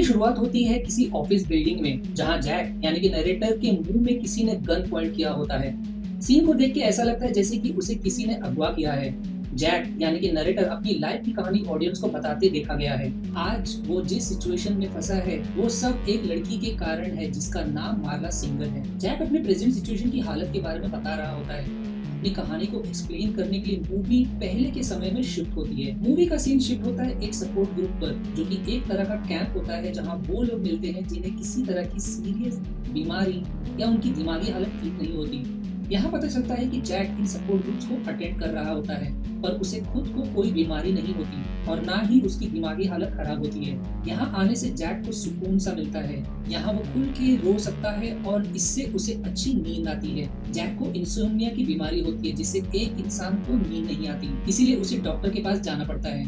शुरुआत होती है किसी ऑफिस बिल्डिंग में जहां जैक यानी कि नरेटर के मुंह में किसी ने गन पॉइंट किया होता है। सीन को देख के ऐसा लगता है जैसे कि उसे किसी ने अगवा किया है। जैक यानी कि नरेटर अपनी लाइफ की कहानी ऑडियंस को बताते देखा गया है। आज वो जिस सिचुएशन में फंसा है वो सब एक लड़की के कारण है जिसका नाम मार्ला सिंगर है। जैक अपने प्रेजेंट सिचुएशन की हालत के बारे में बता रहा होता है। अपनी कहानी को एक्सप्लेन करने के लिए मूवी पहले के समय में शिफ्ट होती है। मूवी का सीन शिफ्ट होता है एक सपोर्ट ग्रुप पर, जो कि एक तरह का कैंप होता है जहां वो लोग मिलते हैं जिन्हें किसी तरह की सीरियस बीमारी या उनकी दिमागी हालत ठीक नहीं होती। यहाँ पता चलता है कि जैक इन सपोर्ट ग्रुप्स को अटेंड कर रहा होता है, पर उसे खुद को कोई बीमारी नहीं होती और ना ही उसकी दिमागी हालत खराब होती है। यहाँ आने से जैक को सुकून सा मिलता है। यहाँ वो खुल के रो सकता है और इससे उसे अच्छी नींद आती है। जैक को इंसोम्निया की बीमारी होती है जिससे एक इंसान को नींद नहीं आती, इसीलिए उसे डॉक्टर के पास जाना पड़ता है।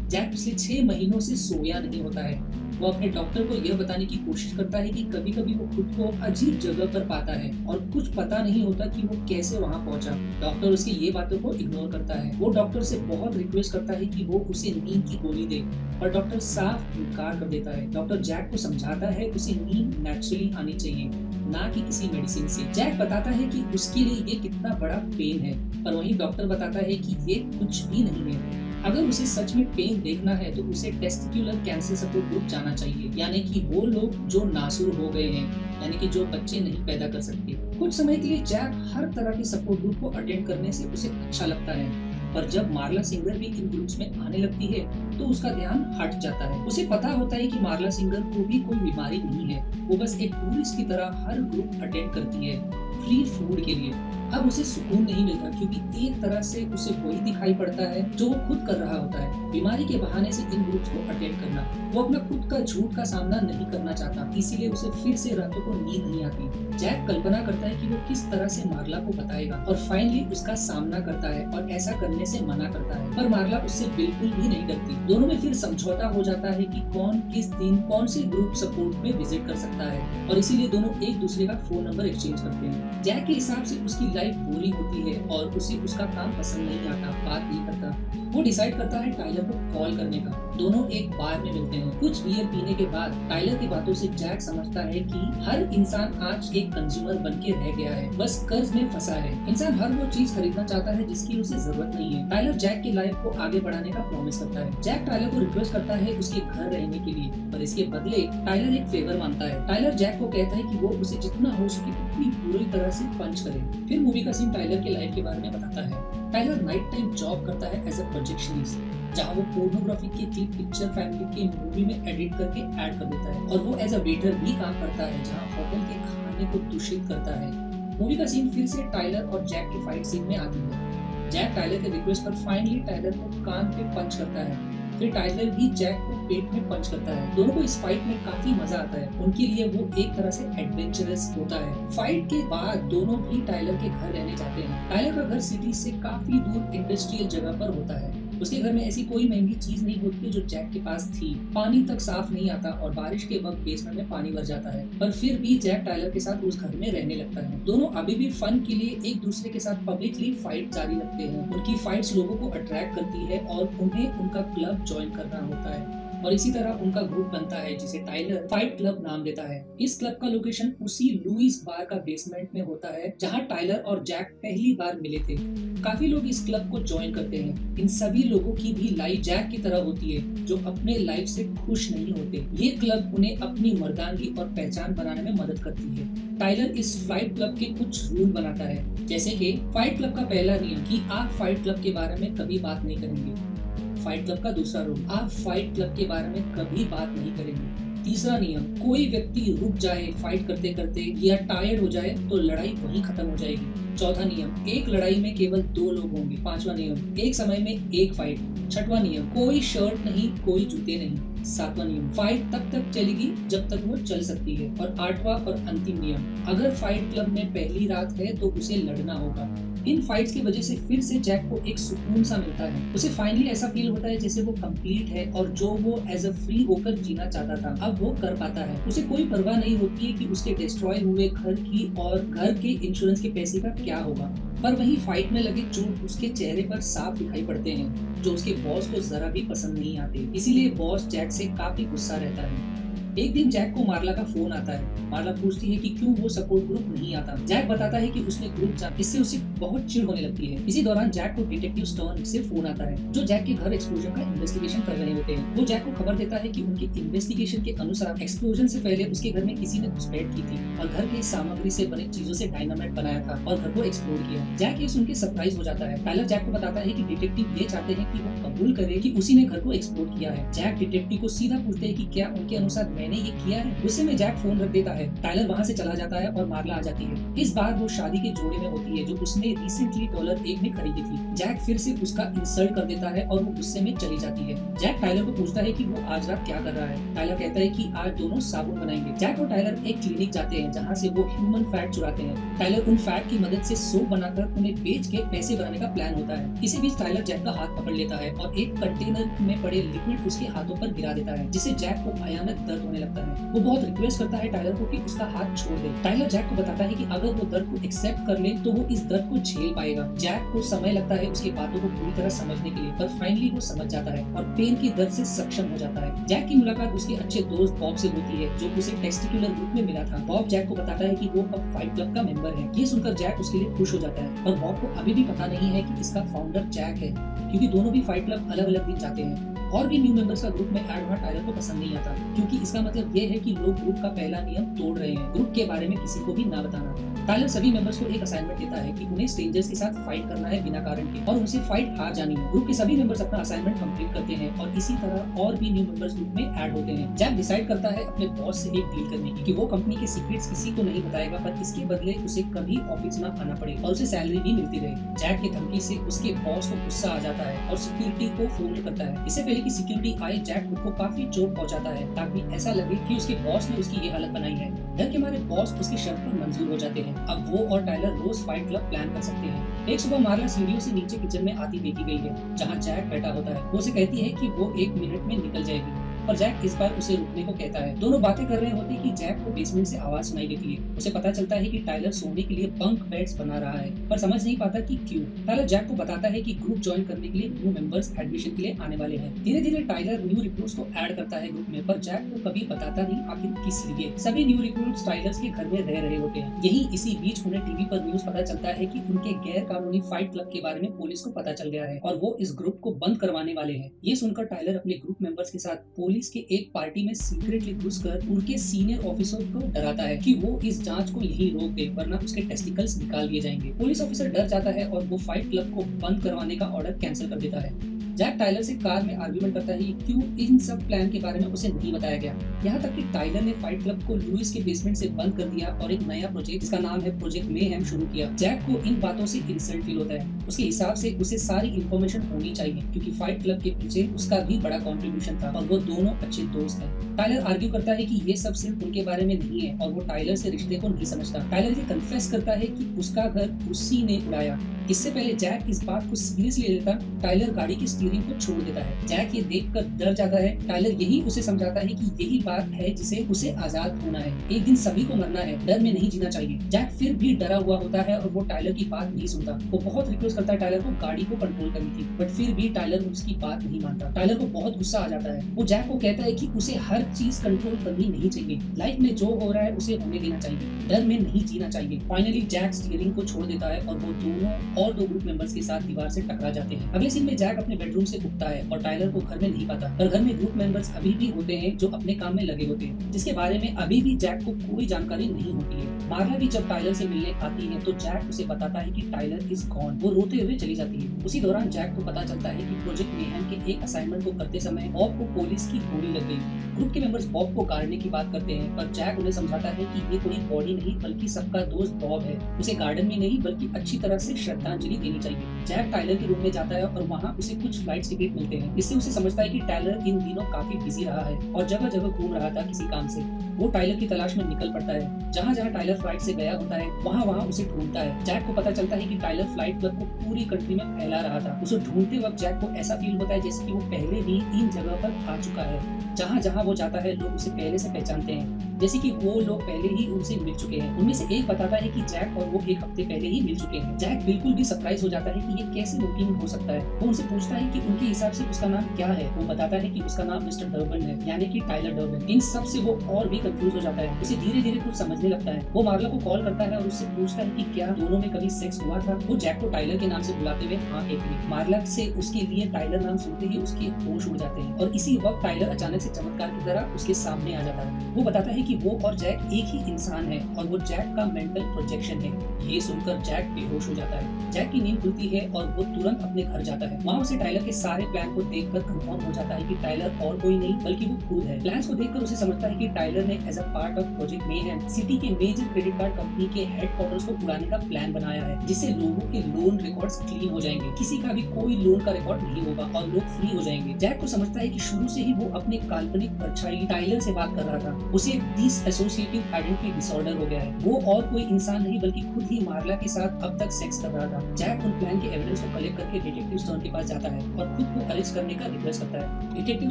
जैक पिछले 6 महीनों से सोया नहीं होता है। वो अपने डॉक्टर को यह बताने की कोशिश करता है कि कभी कभी वो खुद को अजीब जगह पर पाता है और कुछ पता नहीं होता कि वो कैसे वहाँ पहुँचा। डॉक्टर उसकी ये बातों को इग्नोर करता है। वो डॉक्टर से बहुत रिक्वेस्ट करता है कि वो उसे नींद की गोली दे, पर डॉक्टर साफ इनकार कर देता है। डॉक्टर जैक को समझाता है उसे नींद नेचुरली आनी चाहिए, ना कि किसी मेडिसिन से। जैक बताता है कि उसके लिए ये कितना बड़ा पेन है, पर वहीं डॉक्टर बताता है कि ये कुछ भी नहीं है। अगर उसे सच में पेन देखना है तो उसे टेस्टिक्युलर कैंसर सपोर्ट ग्रुप जाना चाहिए, यानी कि वो लोग जो नासुर हो गए हैं, यानी कि जो बच्चे नहीं पैदा कर सकते। कुछ समय के लिए जैक हर तरह के सपोर्ट ग्रुप को अटेंड करने से उसे अच्छा लगता है, पर जब मार्ला सिंगर भी इन ग्रुप्स में आने लगती है तो उसका ध्यान हट जाता है। उसे पता होता है कि मार्ला सिंगर को भी कोई बीमारी नहीं है, वो बस एक टूरिस्ट की तरह हर ग्रुप अटेंड करती है फ्री फूड के लिए। अब उसे सुकून नहीं मिलता क्योंकि एक तरह से उसे वही दिखाई पड़ता है जो वो खुद कर रहा होता है, बीमारी के बहाने से इन ग्रुप्स को अटेंड करना। वो अपना खुद का झूठ का सामना नहीं करना चाहता, इसीलिए उसे फिर से रातों को नींद नहीं आती। जैक कल्पना करता है कि वो किस तरह से मार्ला को बताएगा और फाइनली उसका सामना करता है और ऐसा करने से मना करता है, पर मार्ला उससे बिल्कुल भी नहीं डरती। दोनों में फिर समझौता हो जाता है कि कौन किस दिन कौन से ग्रुप सपोर्ट में विजिट कर सकता है और इसीलिए दोनों एक दूसरे का फोन नंबर एक्सचेंज करते हैं। जैक के हिसाब से उसकी लाइफ बोरिंग होती है और उसे उसका काम पसंद नहीं आता, बात नहीं करता। वो डिसाइड करता है टाइलर को कॉल करने का। दोनों एक बार में मिलते हैं। कुछ बियर पीने के बाद टाइलर की बातों से जैक समझता है कि हर इंसान आज एक कंज्यूमर बन के रह गया है, बस कर्ज में फंसा है। इंसान हर वो चीज खरीदना चाहता है जिसकी उसे जरूरत नहीं है। टाइलर जैक की लाइफ को आगे बढ़ाने का प्रॉमिस करता है। जैक टाइलर को रिक्वेस्ट करता है उसके घर रहने के लिए, पर इसके बदले टाइलर एक फेवर मांगता है। टाइलर जैक को कहता है कि वो उसे जितना हो सके उतनी पूरी तरह से पंच करे। फिर मूवी का सीन टाइलर की लाइफ के बारे में बताता है। टाइलर नाइट टाइम जॉब करता है एज अ प्रोजेक्शनिस्ट, जहाँ वो पोर्नोग्राफी के क्लिप पिक्चर फैमिली के मूवी में एडिट करके ऐड कर देता है, और वो एज अ वेटर भी काम करता है जहाँ होटल के खाने को दूषित करता है। मूवी का सीन फिर से टाइलर और जैक के फाइट सीन में आती है। जैक टाइलर के रिक्वेस्ट पर फाइनली टाइलर को कान पे पंच करता है। फिर टाइलर भी जैक को पेट में पंच करता है। दोनों को इस फाइट में काफी मजा आता है। उनके लिए वो एक तरह से एडवेंचरस होता है। फाइट के बाद दोनों भी टाइलर के घर रहने जाते हैं। टाइलर का घर सिटी से काफी दूर इंडस्ट्रियल जगह पर होता है। उसके घर में ऐसी कोई महंगी चीज नहीं होती जो जैक के पास थी। पानी तक साफ नहीं आता और बारिश के वक्त बेसमेंट में पानी भर जाता है, पर फिर भी जैक टाइलर के साथ उस घर में रहने लगता है। दोनों अभी भी फन के लिए एक दूसरे के साथ पब्लिकली फाइट जारी रखते हैं। उनकी फाइट्स लोगों को अट्रैक्ट करती है और उन्हें उनका क्लब ज्वाइन करना होता है, और इसी तरह उनका ग्रुप बनता है जिसे टाइलर फाइट क्लब नाम देता है। इस क्लब का लोकेशन उसी लुइस बार का बेसमेंट में होता है जहां टाइलर और जैक पहली बार मिले थे। काफी लोग इस क्लब को ज्वाइन करते हैं। इन सभी लोगों की भी लाइफ जैक की तरह होती है, जो अपने लाइफ से खुश नहीं होते। ये क्लब उन्हें अपनी मर्दानगी और पहचान बनाने में मदद करती है। टाइलर इस फाइट क्लब के कुछ रूल बनाता है, जैसे कि फाइट क्लब का पहला नियम कि आप फाइट क्लब के बारे में कभी बात नहीं करेंगे। फाइट क्लब का दूसरा रूल, आप फाइट क्लब के बारे में कभी बात नहीं करेंगे। तीसरा नियम, कोई व्यक्ति रुक जाए फाइट करते करते या टायर्ड हो जाए तो लड़ाई वहीं खत्म हो जाएगी। चौथा नियम, एक लड़ाई में केवल 2 लोग होंगे। पांचवा नियम, एक समय में एक फाइट। छठवां नियम, कोई शर्ट नहीं, कोई जूते नहीं। सातवां नियम, फाइट तब तक चलेगी जब तक वो चल सकती है। और आठवां और अंतिम नियम, अगर फाइट क्लब में पहली रात है तो उसे लड़ना होगा। इन फाइट्स की वजह से फिर से जैक को एक सुकून सा मिलता है। उसे फाइनली ऐसा फील होता है जैसे वो कंप्लीट है और जो वो एज अ फ्री होकर जीना चाहता था अब वो कर पाता है। उसे कोई परवाह नहीं होती है कि उसके डिस्ट्रॉय हुए घर की और घर के इंश्योरेंस के पैसे का क्या होगा। पर वही फाइट में लगे चोट उसके चेहरे पर साफ दिखाई पड़ते हैं, जो उसके बॉस को जरा भी पसंद नहीं आते। इसीलिए बॉस जैक से काफी गुस्सा रहता है। एक दिन जैक को मार्ला का फोन आता है। मार्ला पूछती है कि क्यों वो सपोर्ट ग्रुप नहीं आता। जैक बताता है कि उसने ग्रुप जाना, इससे उसे बहुत चिढ़ होने लगती है। इसी दौरान जैक को डिटेक्टिव स्टर्न से फोन आता है, जो जैक के घर एक्सप्लोजन का इन्वेस्टिगेशन कर रहे होते हैं। वो जैक को खबर देता है कि उनके इन्वेस्टिगेशन के अनुसार एक्सप्लोजन से पहले उसके घर में किसी ने घुसपैठ की थी और घर की सामग्री से बने चीजों से डायनामाइट बनाया था और घर को एक्सप्लोर किया। जैक ये सुन के सरप्राइज हो जाता है। टाइलर जैक को बताता है कि डिटेक्टिव ये चाहते हैं कि वो कबूल करे कि उसी ने घर को एक्सप्लोर किया है। जैक डिटेक्टिव को सीधा पूछते हैं कि क्या उनके अनुसार मैंने ये किया है। गुस्से में जैक फोन रख देता है। टाइलर वहाँ से चला जाता है और मार्ला आ जाती है। इस बार वो शादी के जोड़े में होती है जो उसने रिसेंटली $1 में खरीदी थी। जैक फिर से उसका इंसल्ट कर देता है और वो गुस्से में चली जाती है। जैक टाइलर को पूछता है कि वो आज रात क्या कर रहा है। टाइलर कहता है कि आज दोनों साबुन बनाएंगे। जैक और टाइलर एक क्लिनिक जाते हैं जहाँ से वो ह्यूमन फैट चुराते हैं। टाइलर उन फैट की मदद से सोप बनाकर उन्हें बेच के पैसे बनाने का प्लान होता है। इसी बीच टाइलर जैक का हाथ पकड़ लेता है और एक कंटेनर में पड़े लिक्विड उसके हाथों पर गिरा देता है, जिससे जैक को भयानक दर्द होने लगता है। वो बहुत रिक्वेस्ट करता है टाइलर को कि उसका हाथ छोड़ दे। टाइलर जैक को बताता है कि अगर वो दर्द को एक्सेप्ट कर ले तो वो इस दर्द को झेल पाएगा। जैक को समय लगता है उसकी बातों को पूरी तरह समझने के लिए, पर फाइनली वो समझ जाता है और पेन की दर्द से सक्षम हो जाता है। जैक की मुलाकात उसके अच्छे दोस्त बॉब से होती है, जो उसे टेस्टिकुलर ग्रुप में मिला था। बॉब जैक को बताता है कि वो अब फाइट क्लब का मेंबर है। ये सुनकर जैक उसके लिए खुश हो जाता है, पर बॉब को अभी भी पता नहीं है कि इसका फाउंडर जैक है, क्योंकि दोनों भी फाइट क्लब अलग अलग दिन जाते हैं। और भी न्यू मेंबर्स का ग्रुप में ऐड होना टाइलर को पसंद नहीं आता, क्योंकि इसका मतलब ये है कि लोग ग्रुप का पहला नियम तोड़ रहे हैं, ग्रुप के बारे में किसी को भी ना बताना। टाइलर सभी मेंबर्स को एक असाइनमेंट देता है कि उन्हें स्ट्रेंजर्स के साथ फाइट करना है बिना कारण के और उनसे फाइट हार जानी है। ग्रुप के सभी मेंबर्स अपना असाइनमेंट कंप्लीट करते हैं और इसी तरह और भी न्यू मेंबर्स ग्रुप में ऐड होते हैं। जैक डिसाइड करता है अपने बॉस से एक डील करने की कि वो कंपनी के सीक्रेट्स किसी को नहीं बताएगा, पर इसके बदले उसे कभी ऑफिस ना आना पड़े और उसे सैलरी भी मिलती रहे। जैक की धमकी से उसके बॉस को गुस्सा आ जाता है और सिक्योरिटी को फोन करता है। इससे पहले कि सिक्योरिटी आए, जैक खुद को काफी चोट पहुंचाता है ताकि ऐसा लगे कि उसके बॉस ने उसकी ये हालत बनाई है। डर के मारे बॉस उसकी शर्त पर मंजूर हो जाते हैं। अब वो और टाइलर रोज फाइट क्लब प्लान कर सकते हैं। एक सुबह मार्ला सीढ़ियों से नीचे किचन में आती देखी गई है, जहाँ जैक बैठा होता है। वो उसे कहती है कि वो 1 मिनट में निकल जाएगी और जैक इस बार उसे रुकने को कहता है। दोनों बातें कर रहे होते कि जैक को बेसमेंट से आवाज सुनाई देती है। उसे पता चलता है कि टाइलर सोने के लिए बंक बेड्स बना रहा है, पर समझ नहीं पाता कि क्यों। टाइलर जैक को बताता है कि ग्रुप ज्वाइन करने के लिए न्यू मेंबर्स एडमिशन के लिए आने वाले हैं। धीरे धीरे टाइलर न्यू रिक्रूट्स को ऐड करता है ग्रुप में, पर जैक को कभी बताता नहीं आखिर किस लिए। सभी न्यू रिक्रूट्स टाइलर्स के घर में रह रहे होते हैं। यही इसी बीच उन्हें टीवी पर न्यूज पता चलता है कि उनके गैर कानूनी फाइट क्लब के बारे में पुलिस को पता चल गया है और वो इस ग्रुप को बंद करवाने वाले हैं। ये सुनकर टाइलर अपने ग्रुप मेंबर्स के साथ पुलिस के एक पार्टी में सीक्रेटली घुसकर उनके सीनियर ऑफिसर को डराता है कि वो इस जांच को यही रोक दे, वरना उसके टेस्टिकल्स निकाल दिए जाएंगे। पुलिस ऑफिसर डर जाता है और वो फाइट क्लब को बंद करवाने का ऑर्डर कैंसिल कर देता है। जैक टाइलर से कार में आर्ग्यूमेंट करता है कि क्यों इन सब प्लान के बारे में उसे नहीं बताया गया। यहाँ तक कि टाइलर ने फाइट क्लब को लुइस के बेसमेंट से बंद कर दिया और एक नया प्रोजेक्ट जिसका नाम है प्रोजेक्ट मेहम शुरू किया। जैक को इन बातों से इंसल्ट फील होता है। उसके हिसाब से उसे सारी इन्फॉर्मेशन होनी चाहिए, क्योंकि फाइट क्लब के पीछे उसका भी बड़ा कॉन्ट्रीब्यूशन था और वो दोनों अच्छे दोस्त हैं। टाइलर आर्ग्यू करता है कि ये सब सिर्फ उनके बारे में नहीं है और वो टाइलर से रिश्ते को नहीं समझता। टाइलर ये कन्फेस करता है कि उसका घर उसी ने उड़ाया। इससे पहले जैक इस बात को सीरियसली लेता, टाइलर गाड़ी की स्टीयरिंग को छोड़ देता है। जैक ये देखकर डर जाता है। टाइलर यही उसे समझाता है कि यही बात है जिसे उसे आजाद होना है। एक दिन सभी को मरना है, डर में नहीं जीना चाहिए। जैक फिर भी डरा हुआ होता है और वो टाइलर की बात नहीं सुनता। वो बहुत रिक्वेस्ट करता है टाइलर को गाड़ी को कंट्रोल करनी थी, बट फिर भी टाइलर उसकी बात नहीं मानता। टाइलर को बहुत गुस्सा आ जाता है। वो जैक को कहता है कि उसे हर चीज कंट्रोल करनी नहीं चाहिए। लाइफ में जो हो रहा है उसे होने देना चाहिए, डर में नहीं जीना चाहिए। फाइनली जैक स्टीयरिंग को छोड़ देता है और वो दोनों और 2 ग्रुप मेंबर्स के साथ दीवार से टकरा जाते हैं। अगले सीन में जैक अपने बेडरूम से उठता है और टाइलर को घर में नहीं पाता, पर घर में ग्रुप मेंबर्स अभी भी होते हैं जो अपने काम में लगे होते हैं, जिसके बारे में अभी भी जैक को कोई जानकारी नहीं होती है। मार्ला भी जब टाइलर से मिलने आती है तो जैक उसे बताता है कि टाइलर इज गॉन। वो रोते हुए चली जाती है। उसी दौरान जैक को पता चलता है कि प्रोजेक्ट मेहम के एक असाइनमेंट को करते समय बॉब को पुलिस की गोली लग गई। ग्रुप के मेंबर्स बॉब को गाड़ने की बात करते हैं, पर जैक उन्हें समझाता है कि ये कोई बॉडी नहीं बल्कि सबका दोस्त बॉब है। उसे गार्डन में नहीं बल्कि अच्छी तरह से श्रद्धांजलि देनी चाहिए। जैक टाइलर के रूम में जाता है और वहाँ उसे कुछ फ्लाइट टिकट मिलते हैं। इससे उसे समझता है कि टाइलर इन दिनों काफी बिजी रहा है और जगह जगह घूम रहा था किसी काम से। वो टाइलर की तलाश में निकल पड़ता है। जहाँ-जहाँ टाइलर फ्लाइट से गया होता है, वहाँ-वहाँ उसे ढूँढता है। जैक को पता चलता है कि टाइलर फ्लाइट क्लब को पूरी कंट्री में फैला रहा था। उसे ढूँढते वक़्त जैक को ऐसा फ़ील होता है जैसे कि वो पहले भी इन जगह पर आ चुका है। जहाँ-जहाँ वो जाता है, लोग उसे पहले से पहचानते हैं, जैसे कि वो लोग पहले ही उनसे मिल चुके हैं। उनमें से एक बताता है कि जैक और वो 1 हफ्ते पहले ही मिल चुके हैं। जैक बिल्कुल भी सरप्राइज़ हो जाता है कि ये कैसे मुमकिन हो सकता है। वो उनसे पूछता है कि उनके हिसाब से उसका नाम क्या है। वो बताता है कि उसका नाम मिस्टर डर्बन है, यानी कि टाइलर डर्बन। इन सब से वो और भी कंफ्यूज हो जाता है। उसे धीरे-धीरे कुछ समझने लगता है। वो मार्ला को कॉल करता है और उससे पूछता है कि क्या दोनों में कभी सेक्स हुआ था। वो जैक को टाइलर के नाम से बुलाते हुए हाँ कहती है। मार्ला से उसके लिए टाइलर नाम सुनते ही उसके होश उड़ जाते हैं और इसी वक्त टाइलर अचानक से चमत्कार की तरह उसके सामने आ जाता है। वो बताता है कि वो और जैक एक ही इंसान है और वो जैक का मेंटल प्रोजेक्शन है। ये सुनकर जैक बेहोश हो जाता है। जैक की नींद खुलती है और वो तुरंत अपने घर जाता है। वहाँ उसे टाइलर के सारे प्लान को देखकर कंफर्म हो जाता है कि टाइलर और कोई नहीं बल्कि वो खुद है। प्लान्स को देखकर उसे समझता है कि टाइलर ने as a part of project mayhem city के मेजर क्रेडिट कार्ड कंपनी के हेडक्वार्टर्स को उड़ाने का प्लान बनाया है, जिससे लोगों के लोन रिकॉर्ड्स क्लीन हो जाएंगे। किसी का भी कोई लोन का रिकॉर्ड नहीं होगा और लोग फ्री हो जाएंगे। जैक को समझता है कि शुरू से ही वो अपने काल्पनिक परछाई टाइलर से बात कर रहा था। उसे डिसएसोसिएटिव आइडेंटिटी डिसऑर्डर हो गया है। वो और कोई इंसान नहीं बल्कि खुद ही मार्ला के साथ अब तक सेक्स कर रहा था। जैक उन प्लान के एविडेंस को कलेक्ट करके डिटेक्टिव स्टोन के पास जाता है और खुद को अरेस्ट करने का रिक्वेस्ट करता है। डिटेक्टिव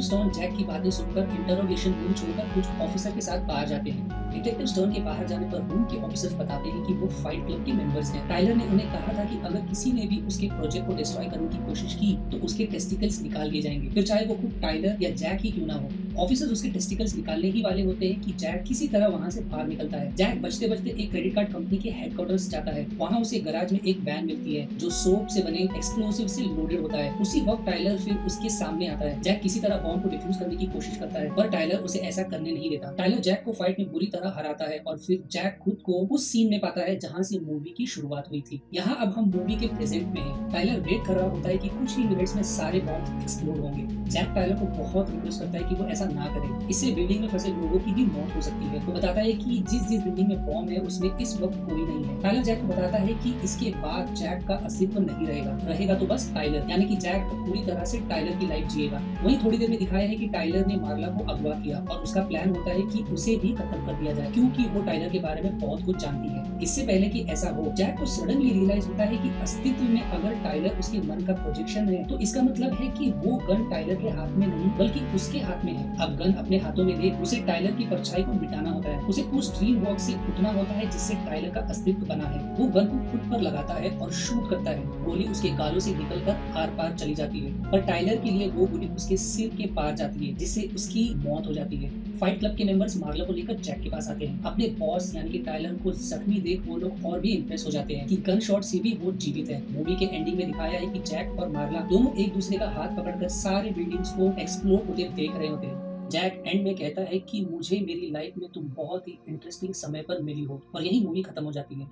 स्टोन जैक की बातें सुनकर इंटरोगेशन रूम छोड़कर कुछ ऑफिसर के साथ बाहर जाते हैं। डिटेक्टिव स्टोन के बाहर जाने पर रूम के ऑफिसर्स बताते हैं कि वो फाइट क्लब के मेंबर्स हैं। टाइलर ने उन्हें कहा था कि अगर किसी ने भी उसके प्रोजेक्ट को डिस्ट्रॉय करने की कोशिश की तो उसके टेस्टिकल्स निकाल लिए जाएंगे, फिर चाहे वो खुद टाइलर या जैक ही क्यों ना हो। ऑफिसर्स उसके टेस्टिकल्स निकालने ही वाले होते हैं कि जैक किसी तरह वहां से बाहर निकलता है। जैक बचते बचते एक क्रेडिट कार्ड कंपनी के हेडक्वार्टर्स जाता है। वहां उसे गैराज में एक वैन मिलती है जो सोप से बने एक्सप्लोसिव से लोडेड होता है। उसी वक्त टाइलर फिर उसके सामने आता है। जैक किसी तरह बॉम्ब को डिफ्यूज करने की कोशिश करता है पर टाइलर उसे ऐसा करने नहीं देता। टाइलर जैक को फाइट में बुरी तरह हराता है और फिर जैक खुद को उस सीन में पाता है जहां से मूवी की शुरुआत हुई थी। यहाँ अब हम मूवी के प्रेजेंट में हैं। टाइलर वेट कर रहा होता है कि कुछ ही मिनट्स में सारे बॉम्ब एक्सप्लोड होंगे। जैक टाइलर को बहुत रिक्वेस्ट करता है कि वो ऐसा ना करे, इससे बिल्डिंग में फंसे लोगों की भी मौत हो सकती है। वो बताता है कि जिस जिस बिल्डिंग में बॉम्ब है उसमें इस वक्त कोई नहीं है। टाइलर जैक को बताता है कि इसके बाद जैक का अस्तित्व नहीं रहेगा तो बस टाइलर, यानी कि जैक पूरी तरह से टाइलर की लाइफ जिएगा। वहीं थोड़ी देर में दिखाया है कि टाइलर ने मार्ला को अगवा किया और उसका प्लान होता है कि उसे भी खत्म कर दिया जाए क्योंकि वो टाइलर के बारे में बहुत कुछ जानती है। इससे पहले कि ऐसा हो, जैक को सडनली रियलाइज होता है कि अस्तित्व में अगर टाइलर उसके मन का प्रोजेक्शन है तो इसका मतलब है कि वो गन टाइलर के हाथ में नहीं बल्कि उसके हाथ में है। अब गन अपने हाथों में ले उसे टाइलर की परछाई को मिटाना होता है। उसे उस ड्रीम वर्ल्ड से उठना होता है जिससे टाइलर का अस्तित्व बना है। वो गन को खुद पर लगाता है और शूट करता है। गोली उसके गालों से निकलकर आर पार चली जाती है पर टाइलर के लिए वो गोली उसके सिर के पार जाती है जिससे उसकी मौत हो जाती है। फाइट क्लब के मेंबर्स मार्ला को लेकर जैक के पास आते हैं। अपने बॉस यानी कि टाइलर को जख्मी देख वो लोग और भी इंप्रेस हो जाते हैं कि गन शॉट से भी वो जीवित है। मूवी के एंडिंग में दिखाया है कि जैक और मार्ला दोनों एक दूसरे का हाथ पकड़कर सारे बिल्डिंग्स को एक्सप्लोड होते देख रहे होते हैं। जैक एंड में कहता है कि मुझे मेरी लाइफ में तुम बहुत ही इंटरेस्टिंग समय पर मिली हो और यही मूवी खत्म हो जाती है। ये